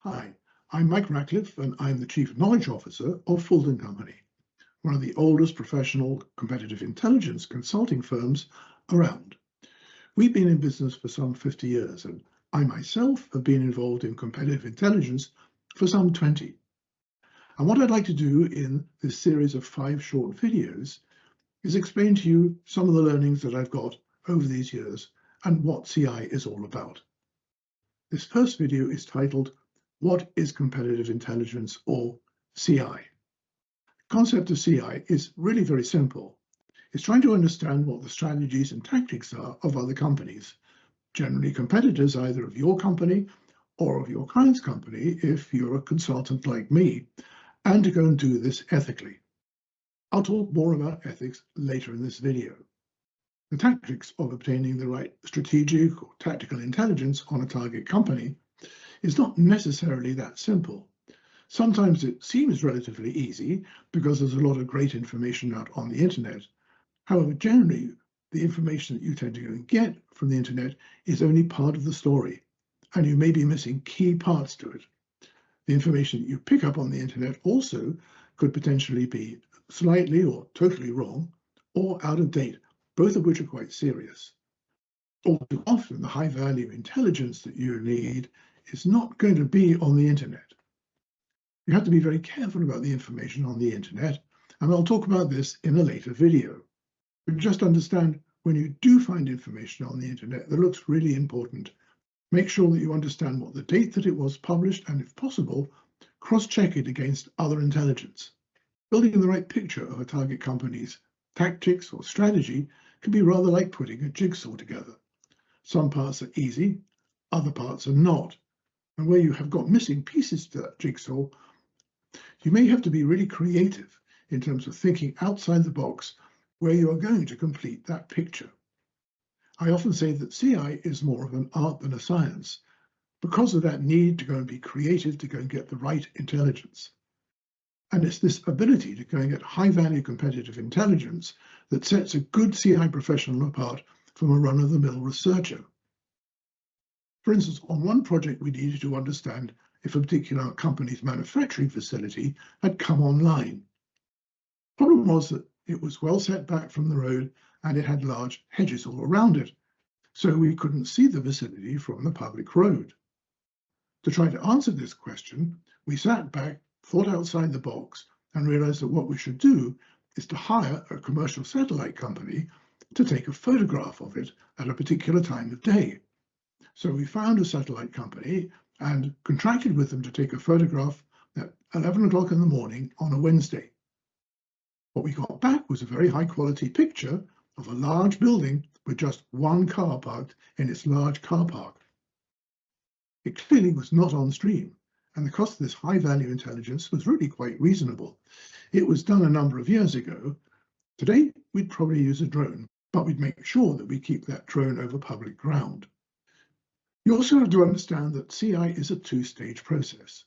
Hi, I'm Mike Ratcliffe, and I'm the Chief Knowledge Officer of Fulton Company, one of the oldest professional competitive intelligence consulting firms around. We've been in business for some 50 years, and I myself have been involved in competitive intelligence for some 20. And what I'd like to do in this series of 5 short videos is explain to you some of the learnings that I've got over these years and what CI is all about. This first video is titled, "What is Competitive Intelligence, or CI?" The concept of CI is really very simple. It's trying to understand what the strategies and tactics are of other companies, generally competitors either of your company or of your client's company if you're a consultant like me, and to go and do this ethically. I'll talk more about ethics later in this video. The tactics of obtaining the right strategic or tactical intelligence on a target company is not necessarily that simple. Sometimes it seems relatively easy because there's a lot of great information out on the internet. However, generally, the information that you tend to go and get from the internet is only part of the story, and you may be missing key parts to it. The information that you pick up on the internet also could potentially be slightly or totally wrong or out of date, both of which are quite serious. All too often, the high-value intelligence that you need is not going to be on the internet. You have to be very careful about the information on the internet, and I'll talk about this in a later video. But just understand, when you do find information on the internet that looks really important, make sure that you understand what the date that it was published, and if possible, cross-check it against other intelligence. Building the right picture of a target company's tactics or strategy can be rather like putting a jigsaw together. Some parts are easy, other parts are not. And where you have got missing pieces to that jigsaw, you may have to be really creative in terms of thinking outside the box where you are going to complete that picture. I often say that CI is more of an art than a science because of that need to go and be creative to go and get the right intelligence. And it's this ability to go and get high-value competitive intelligence that sets a good CI professional apart from a run-of-the-mill researcher. For instance, on one project, we needed to understand if a particular company's manufacturing facility had come online. The problem was that it was well set back from the road and it had large hedges all around it, so we couldn't see the facility from the public road. To try to answer this question, we sat back, thought outside the box, and realized that what we should do is to hire a commercial satellite company to take a photograph of it at a particular time of day. So we found a satellite company and contracted with them to take a photograph at 11 o'clock in the morning on a Wednesday. What we got back was a very high quality picture of a large building with just one car parked in its large car park. It clearly was not on stream, and the cost of this high-value intelligence was really quite reasonable. It was done a number of years ago. Today, we'd probably use a drone, but we'd make sure that we keep that drone over public ground. You also have to understand that CI is a two-stage process.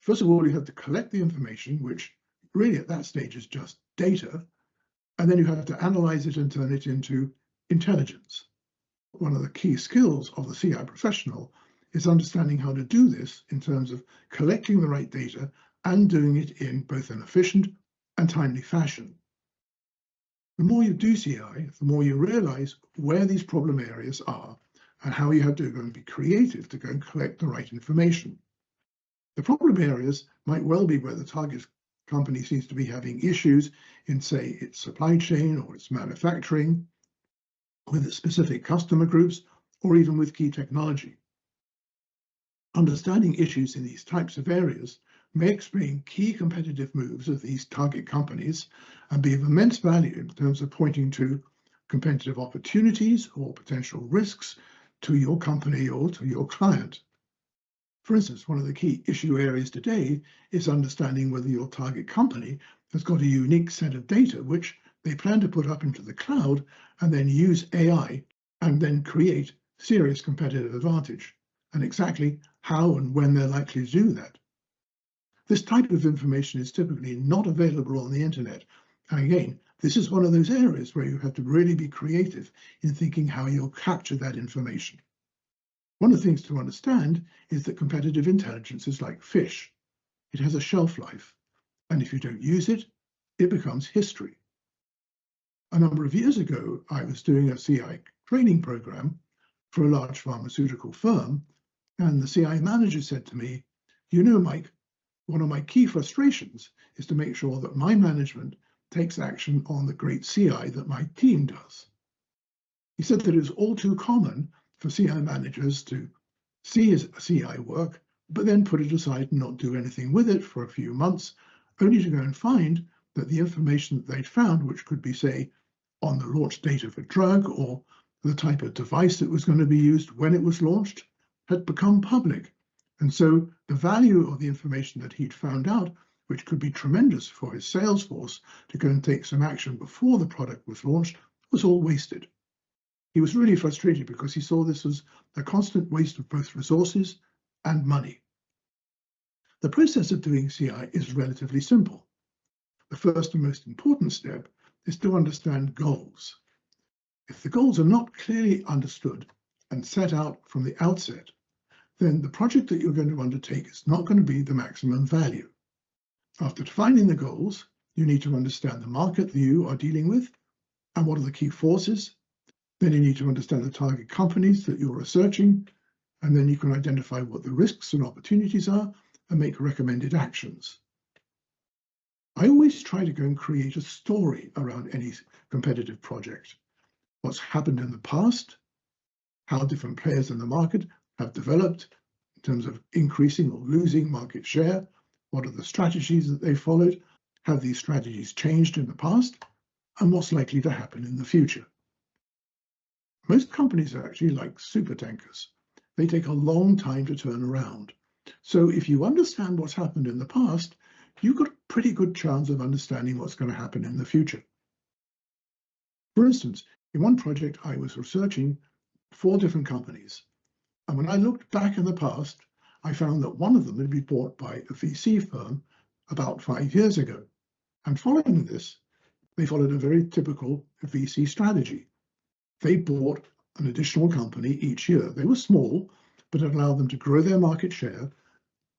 First of all, you have to collect the information, which really at that stage is just data, and then you have to analyze it and turn it into intelligence. One of the key skills of the CI professional is understanding how to do this in terms of collecting the right data and doing it in both an efficient and timely fashion. The more you do CI, the more you realize where these problem areas are and how you have to go and be creative to go and collect the right information. The problem areas might well be where the target company seems to be having issues in, say, its supply chain or its manufacturing, with its specific customer groups, or even with key technology. Understanding issues in these types of areas may explain key competitive moves of these target companies and be of immense value in terms of pointing to competitive opportunities or potential risks to your company or to your client. For instance, one of the key issue areas today is understanding whether your target company has got a unique set of data which they plan to put up into the cloud and then use AI and then create serious competitive advantage, and exactly how and when they're likely to do that. This type of information is typically not available on the internet. And again, this is one of those areas where you have to really be creative in thinking how you'll capture that information. One of the things to understand is that competitive intelligence is like fish. It has a shelf life, and if you don't use it, it becomes history. A number of years ago, I was doing a CI training program for a large pharmaceutical firm, and the CI manager said to me, "You know, Mike, one of my key frustrations is to make sure that my management takes action on the great CI that my team does." He said that it was all too common for CI managers to see his CI work, but then put it aside and not do anything with it for a few months, only to go and find that the information that they'd found, which could be, say, on the launch date of a drug or the type of device that was going to be used when it was launched, had become public. And so the value of the information that he'd found out, which could be tremendous for his sales force to go and take some action before the product was launched, was all wasted. He was really frustrated because he saw this as a constant waste of both resources and money. The process of doing CI is relatively simple. The first and most important step is to understand goals. If the goals are not clearly understood and set out from the outset, then the project that you're going to undertake is not going to be the maximum value. After defining the goals, you need to understand the market that you are dealing with and what are the key forces. Then you need to understand the target companies that you're researching, and then you can identify what the risks and opportunities are and make recommended actions. I always try to go and create a story around any competitive project. What's happened in the past, how different players in the market have developed in terms of increasing or losing market share, what are the strategies that they followed, have these strategies changed in the past, and what's likely to happen in the future. Most companies are actually like super tankers. They take a long time to turn around. So if you understand what's happened in the past, you've got a pretty good chance of understanding what's going to happen in the future. For instance, in one project, I was researching 4 different companies. And when I looked back in the past, I found that one of them had been bought by a VC firm about 5 years ago. And following this, they followed a very typical VC strategy. They bought an additional company each year. They were small, but it allowed them to grow their market share.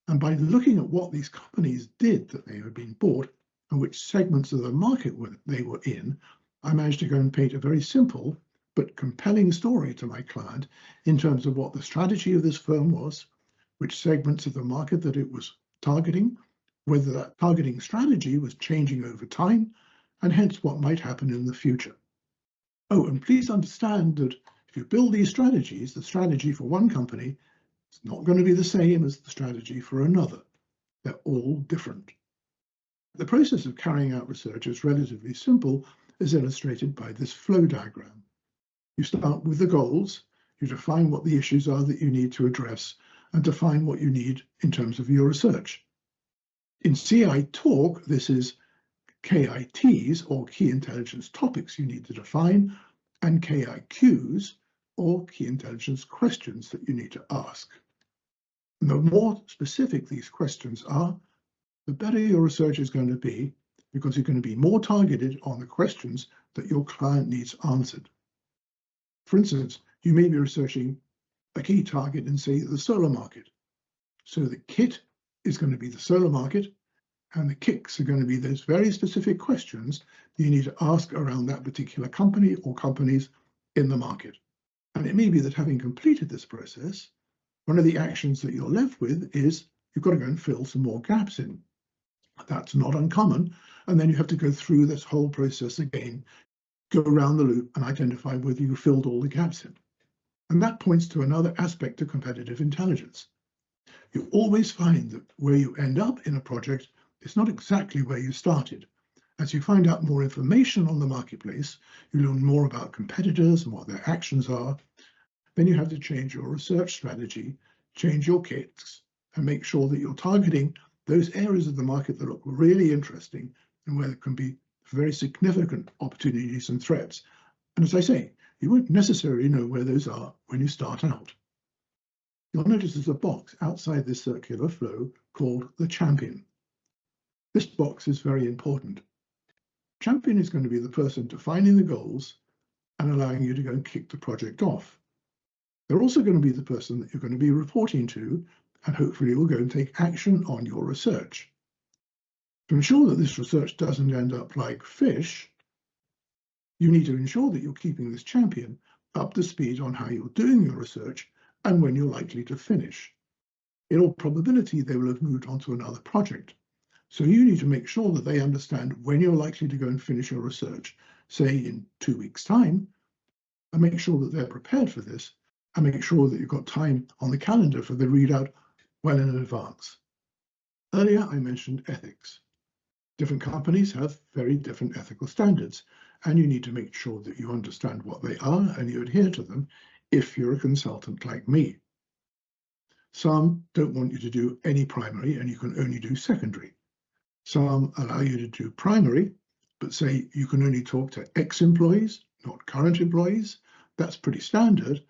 And by looking at what these companies did that they had been bought and which segments of the market they were in, I managed to go and paint a very simple but compelling story to my client in terms of what the strategy of this firm was, which segments of the market that it was targeting, whether that targeting strategy was changing over time, and hence what might happen in the future. Oh, and please understand that if you build these strategies, the strategy for one company is not going to be the same as the strategy for another. They're all different. The process of carrying out research is relatively simple, as illustrated by this flow diagram. You start with the goals, you define what the issues are that you need to address, and define what you need in terms of your research. In CI talk, this is KITs, or key intelligence topics, you need to define, and KIQs, or key intelligence questions that you need to ask. And the more specific these questions are, the better your research is going to be, because you're going to be more targeted on the questions that your client needs answered. For instance, you may be researching a key target in, say, the solar market. So the kit is going to be the solar market, and the kicks are going to be those very specific questions that you need to ask around that particular company or companies in the market. And it may be that having completed this process, one of the actions that you're left with is you've got to go and fill some more gaps in. That's not uncommon. And then you have to go through this whole process again, go around the loop and identify whether you filled all the gaps in. And that points to another aspect of competitive intelligence. You always find that where you end up in a project is not exactly where you started. As you find out more information on the marketplace, you learn more about competitors and what their actions are. Then you have to change your research strategy, change your kits, and make sure that you're targeting those areas of the market that look really interesting and where there can be very significant opportunities and threats. And as I say, you won't necessarily know where those are when you start out. You'll notice there's a box outside this circular flow called the champion. This box is very important. Champion is going to be the person defining the goals and allowing you to go and kick the project off. They're also going to be the person that you're going to be reporting to, and hopefully will go and take action on your research. To ensure that this research doesn't end up like fish, you need to ensure that you're keeping this champion up to speed on how you're doing your research and when you're likely to finish. In all probability, they will have moved on to another project. So you need to make sure that they understand when you're likely to go and finish your research, say in 2 weeks' time, and make sure that they're prepared for this, and make sure that you've got time on the calendar for the readout well in advance. Earlier, I mentioned ethics. Different companies have very different ethical standards, and you need to make sure that you understand what they are and you adhere to them if you're a consultant like me. Some don't want you to do any primary and you can only do secondary. Some allow you to do primary, but say you can only talk to ex-employees, not current employees. That's pretty standard.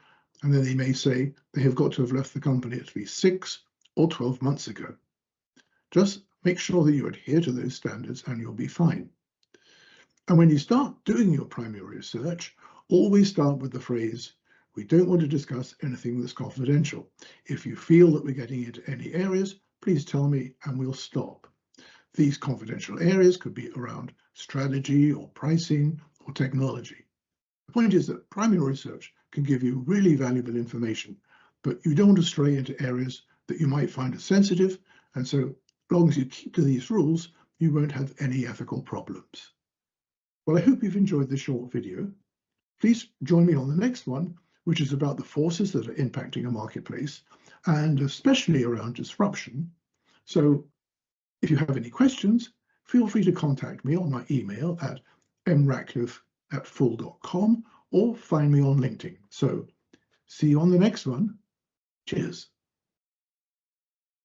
And then they may say they have got to have left the company at least 6 or 12 months ago. Just make sure that you adhere to those standards and you'll be fine. And when you start doing your primary research, always start with the phrase, "We don't want to discuss anything that's confidential. If you feel that we're getting into any areas, please tell me and we'll stop." These confidential areas could be around strategy or pricing or technology. The point is that primary research can give you really valuable information, but you don't want to stray into areas that you might find sensitive, and so as long as you keep to these rules, you won't have any ethical problems. Well, I hope you've enjoyed this short video. Please join me on the next one, which is about the forces that are impacting a marketplace, and especially around disruption. So if you have any questions, feel free to contact me on my email at mratcliffe@full.com or find me on LinkedIn. So see you on the next one. Cheers.